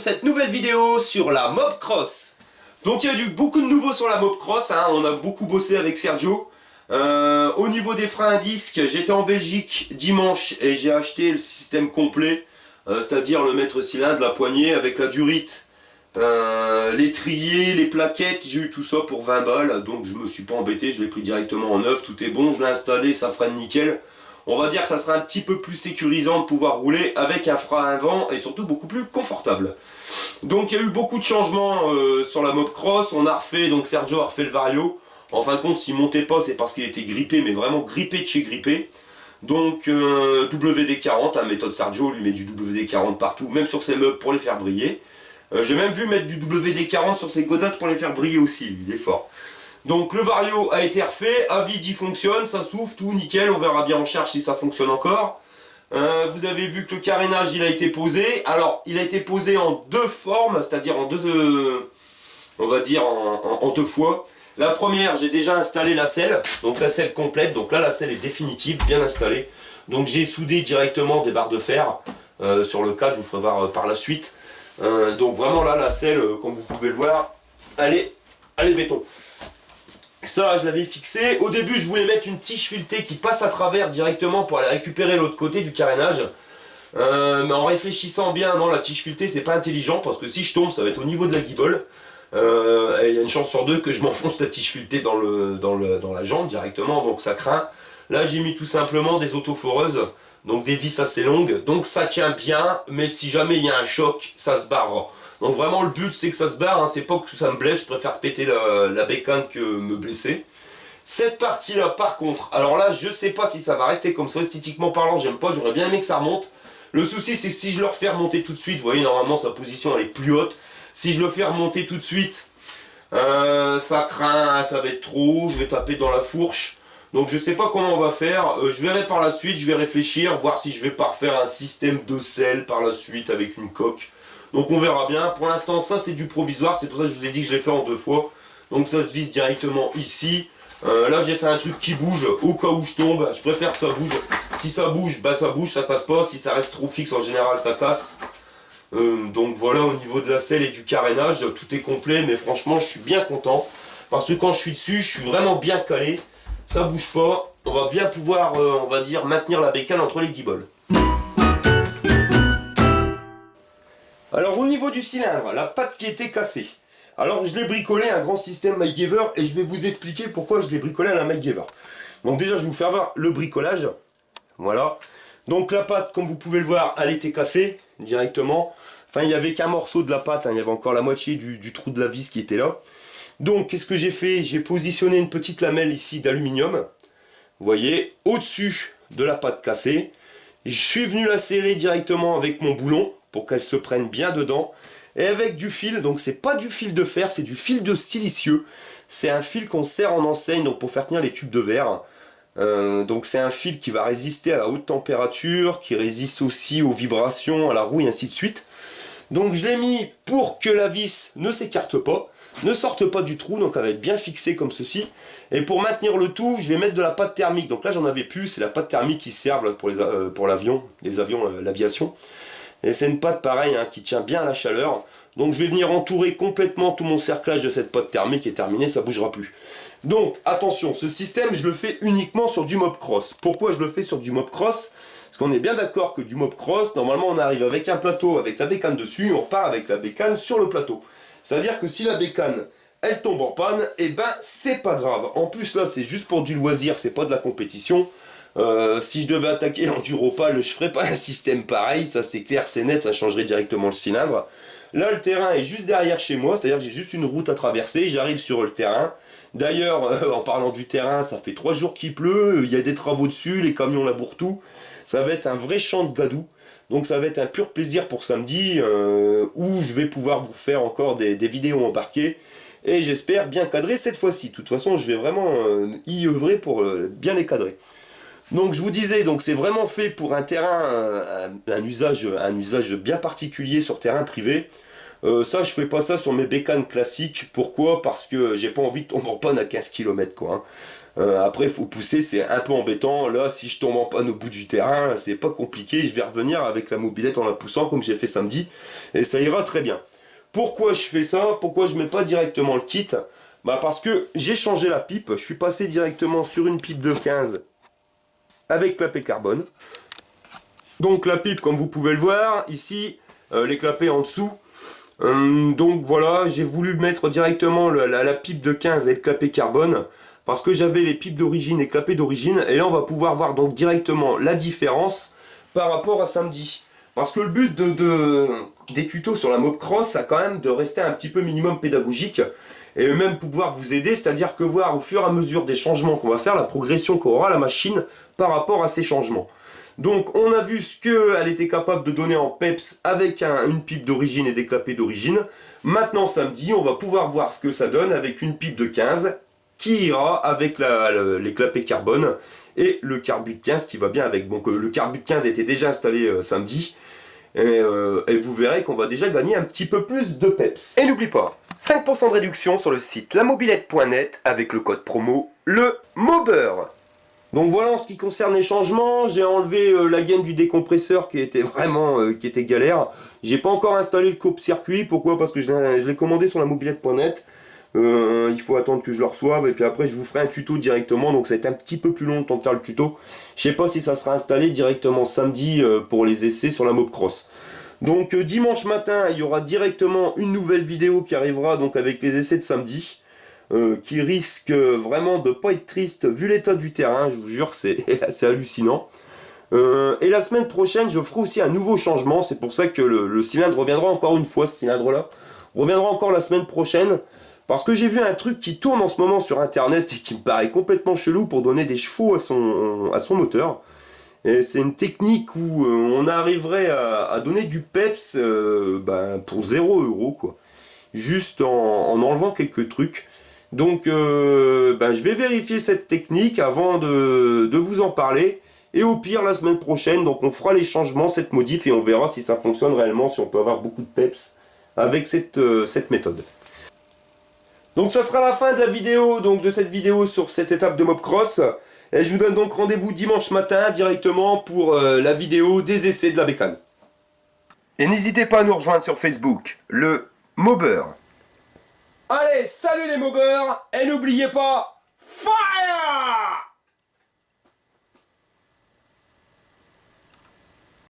cette nouvelle vidéo sur la Mobcross. Donc il y a eu beaucoup de nouveaux sur la Mobcross, hein. On a beaucoup bossé avec Sergio. Au niveau des freins à disque, j'étais en Belgique dimanche et j'ai acheté le système complet, c'est-à-dire le mètre cylindre, la poignée avec la durite, l'étrier, les plaquettes. J'ai eu tout ça pour 20 balles, donc je me suis pas embêté, je l'ai pris directement en neuf, tout est bon, je l'ai installé, ça freine nickel. On va dire que ça sera un petit peu plus sécurisant de pouvoir rouler avec un frein à vent et surtout beaucoup plus confortable. Donc il y a eu beaucoup de changements sur la Mobcross. On a refait, donc Sergio a refait le Vario. En fin de compte, s'il montait pas, c'est parce qu'il était grippé, mais vraiment grippé de chez grippé. Donc WD-40, hein, méthode Sergio, lui met du WD-40 partout, même sur ses meubles pour les faire briller. J'ai même vu mettre du WD-40 sur ses godasses pour les faire briller aussi, lui, il est fort. Donc le Vario a été refait, à vide il fonctionne, ça souffle, tout nickel, on verra bien en charge si ça fonctionne encore. Vous avez vu que le carénage il a été posé. Alors il a été posé en deux formes, c'est-à-dire en deux, on va dire en deux fois. La première, j'ai déjà installé la selle, donc la selle complète, donc là la selle est définitive, bien installée. Donc j'ai soudé directement des barres de fer sur le cadre, je vous ferai voir par la suite. Donc vraiment là la selle, comme vous pouvez le voir, elle est béton. Ça, je l'avais fixé. Au début, je voulais mettre une tige filetée qui passe à travers directement pour aller récupérer l'autre côté du carénage. Mais en réfléchissant bien, non, la tige filetée, c'est pas intelligent parce que si je tombe, ça va être au niveau de la guibole. Et il y a une chance sur deux que je m'enfonce la tige filetée dans la jambe directement, donc ça craint. Là, j'ai mis tout simplement des autoforeuses, donc des vis assez longues. Donc ça tient bien, mais si jamais il y a un choc, ça se barre. Donc vraiment le but c'est que ça se barre, hein. C'est pas que ça me blesse, je préfère péter la bécane que me blesser. Cette partie là par contre, alors là je sais pas si ça va rester comme ça, esthétiquement parlant j'aime pas, j'aurais bien aimé que ça remonte. Le souci c'est que si je le refais remonter tout de suite, vous voyez normalement sa position elle est plus haute. Si je le fais remonter tout de suite, ça craint, ça va être trop haut, je vais taper dans la fourche. Donc je sais pas comment on va faire, je verrai par la suite, je vais réfléchir, voir si je vais pas refaire un système de selle par la suite avec une coque. Donc on verra bien. Pour l'instant ça c'est du provisoire, c'est pour ça que je vous ai dit que je l'ai fait en deux fois. Donc ça se visse directement ici. Là j'ai fait un truc qui bouge au cas où je tombe, je préfère que ça bouge. Si ça bouge, bah ça bouge, ça casse pas. Si ça reste trop fixe en général ça casse. Donc voilà, au niveau de la selle et du carénage, tout est complet, mais franchement je suis bien content. Parce que quand je suis dessus, je suis vraiment bien calé. Ça bouge pas, on va bien pouvoir, on va dire, maintenir la bécane entre les guiboles. Alors au niveau du cylindre, la patte qui était cassée. Alors je l'ai bricolé un grand système MacGyver et je vais vous expliquer pourquoi je l'ai bricolé à la MacGyver. Donc déjà je vais vous faire voir le bricolage. Voilà. Donc la patte, comme vous pouvez le voir, elle était cassée directement. Enfin il n'y avait qu'un morceau de la patte, hein. Il y avait encore la moitié du trou de la vis qui était là. Donc qu'est-ce que j'ai fait? J'ai positionné une petite lamelle ici d'aluminium. Vous voyez, au-dessus de la patte cassée. Je suis venu la serrer directement avec mon boulon pour qu'elle se prenne bien dedans. Et avec du fil, donc c'est pas du fil de fer, c'est du fil de silicieux. C'est un fil qu'on serre en enseigne donc pour faire tenir les tubes de verre. Donc c'est un fil qui va résister à la haute température, qui résiste aussi aux vibrations, à la roue et ainsi de suite. Donc je l'ai mis pour que la vis ne s'écarte pas, ne sorte pas du trou, donc elle va être bien fixée comme ceci. Et pour maintenir le tout, je vais mettre de la pâte thermique. Donc là j'en avais plus, c'est la pâte thermique qui sert pour l'avion, les avions, l'aviation. Et c'est une pâte pareil, hein, qui tient bien à la chaleur. Donc je vais venir entourer complètement tout mon cerclage de cette pâte thermique et terminé, ça ne bougera plus. Donc attention, ce système je le fais uniquement sur du Mobcross. Pourquoi je le fais sur du Mobcross? Parce qu'on est bien d'accord que du Mobcross, normalement on arrive avec un plateau avec la bécane dessus, on repart avec la bécane sur le plateau. C'est-à-dire que si la bécane elle tombe en panne, et ben c'est pas grave. En plus là c'est juste pour du loisir, c'est pas de la compétition. Si je devais attaquer l'enduropale, je ferais pas un système pareil, ça c'est clair, c'est net, ça changerait directement le cylindre. Là le terrain est juste derrière chez moi, c'est-à-dire que j'ai juste une route à traverser, j'arrive sur le terrain. D'ailleurs, en parlant du terrain, ça fait 3 jours qu'il pleut, il y a des travaux dessus, les camions labourent tout. Ça va être un vrai champ de gadou, donc ça va être un pur plaisir pour samedi, où je vais pouvoir vous faire encore des vidéos embarquées. Et j'espère bien cadrer cette fois-ci. De toute façon, je vais vraiment y œuvrer pour bien les cadrer. Donc je vous disais, donc c'est vraiment fait pour un terrain, un usage bien particulier sur terrain privé. Ça, je fais pas ça sur mes bécanes classiques. Pourquoi? Parce que j'ai pas envie de tomber en panne à 15 km quoi. Après, il faut pousser, c'est un peu embêtant. Là, si je tombe en panne au bout du terrain, c'est pas compliqué. Je vais revenir avec la mobilette en la poussant comme j'ai fait samedi. Et ça ira très bien. Pourquoi je fais ça? Pourquoi je mets pas directement le kit? Bah parce que j'ai changé la pipe. Je suis passé directement sur une pipe de 15 avec clapet carbone. Donc la pipe, comme vous pouvez le voir, ici, les clapets en dessous. Donc voilà, j'ai voulu mettre directement la pipe de 15 et le clapet carbone parce que j'avais les pipes d'origine et clapets d'origine, et là on va pouvoir voir donc directement la différence par rapport à samedi. Parce que le but des tutos sur la Mopcross, c'est quand même de rester un petit peu minimum pédagogique et même pouvoir vous aider, c'est-à-dire que voir au fur et à mesure des changements qu'on va faire, la progression qu'aura la machine par rapport à ces changements. Donc on a vu ce qu'elle était capable de donner en peps avec une pipe d'origine et des clapets d'origine. Maintenant samedi, on va pouvoir voir ce que ça donne avec une pipe de 15 qui ira avec les clapets carbone et le Carbut 15 qui va bien avec. Donc le Carbut 15 était déjà installé samedi et vous verrez qu'on va déjà gagner un petit peu plus de peps. Et n'oublie pas, 5% de réduction sur le site lamobilette.net avec le code promo le MOBEUR. Donc voilà, en ce qui concerne les changements, j'ai enlevé la gaine du décompresseur qui était vraiment qui était galère. J'ai pas encore installé le coupe-circuit. Pourquoi? Parce que je l'ai commandé sur la mobilette.net. Il faut attendre que je le reçoive et puis après je vous ferai un tuto directement. Donc ça va être un petit peu plus long le temps de faire le tuto. Je sais pas si ça sera installé directement samedi pour les essais sur la Mopcross. Donc dimanche matin, il y aura directement une nouvelle vidéo qui arrivera donc avec les essais de samedi. Qui risque vraiment de pas être triste vu l'état du terrain, je vous jure, c'est assez hallucinant. Et la semaine prochaine, je ferai aussi un nouveau changement, c'est pour ça que le cylindre reviendra encore une fois, ce cylindre-là, reviendra encore la semaine prochaine, parce que j'ai vu un truc qui tourne en ce moment sur internet et qui me paraît complètement chelou pour donner des chevaux à son moteur. Et c'est une technique où on arriverait à donner du peps pour 0 € quoi. Juste en enlevant quelques trucs. Donc je vais vérifier cette technique avant de vous en parler. Et au pire la semaine prochaine, donc on fera les changements, cette modif, et on verra si ça fonctionne réellement, si on peut avoir beaucoup de peps avec cette méthode. Donc ça sera la fin de la vidéo, donc de cette vidéo sur cette étape de Mopcross. Et je vous donne donc rendez-vous dimanche matin directement pour la vidéo des essais de la bécane. Et n'hésitez pas à nous rejoindre sur Facebook, le MOBEUR. Allez, salut les mobbers, et n'oubliez pas, fire!